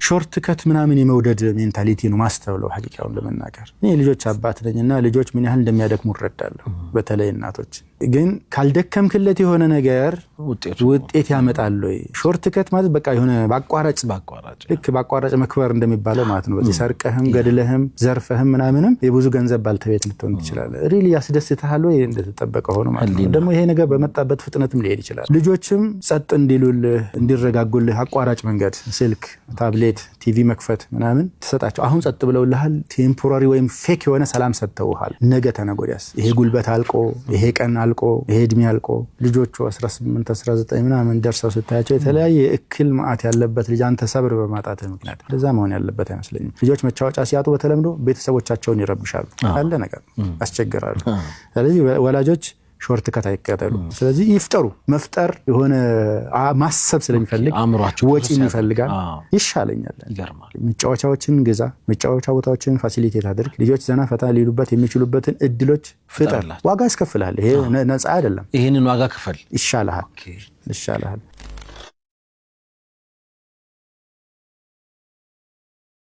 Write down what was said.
ሾርት ከት ምናምን የመውደድ ሜንታሊቲ ነው ማስተውለው ሐቂቃውን ለመናገር እኔ ልጆች አባት ነኝና ልጆች ምን ያህል እንደሚያደክሙ እረዳለሁ በተለይ እናቶች ግን ካልደከምክለት የሆነ ነገር ውጤት ያመጣል ወይ ሾርት ከት ማለት በቃ የሆነ ባቋራጭ ልክ ባቋራጭ መክበር እንደሚባለው ማለት ነው በዚህ ሰርቀህም ገድለህም ዘርፈህም ምናምንም የብዙ ገንዘብ ባልተቤት ልትሆን ይችላል ሪሊ ያስደስተሃል ወይ እንደተጠበቀ ሆኖ ማለት ነው ደግሞ ይሄ ነገር በመጣበት ፍጥነትም ሊሄድ ይችላል ልጆችም ጸጥ እንዲሉልህ እንዲረጋጉልህ አቋራጭ መንገድ ስልክ ታብሌት ቲቪ መክፈት ምናምን ተሰጣቸው አሁን ጸጥ ብለውልሃል ቴምፖራሪ ወይም ፌክ የሆነ ሰላም ሰጥተውሃል ነገ ተነጎዳስ ይሄ ጉልበት አልቆ ይሄ ቀን አልቆ ይሄ እድሜ አልቆ ልጆቹ 18 19 ምናምን ደርሰው ስታያቸው የተለያየ እክል ማአት ያለበት ልጅ አንተ ሰብር በማጣት ምክንያት ለዛ መሆን ያለበት አይመስለኝም ልጆች መጫወቻ ሲያጡ በተለምዶ ቤተሰቦቻቸውን ይረብሻሉ አለ ነገር አስቸግራሉ ስለዚህ ወላጆች ሾርት ከት አይከተሉ ስለዚህ ይፍጠሩ መፍጠር የሆነ ማሰብ ስለሚፈልግ ወጪ ይፈልጋል ይሻለኛል መጫወቻዎችን ግዛ መጫወቻ ቦታዎችን ፋሲሊቴት አድርግ ልጆች ዘና ፈታ ሊሉበት የሚችሉበትን እድሎች ፍጠር ዋጋ ያስከፍላል ይሄ ነፃ አይደለም ይሄንን ዋጋ ክፈል ይሻላል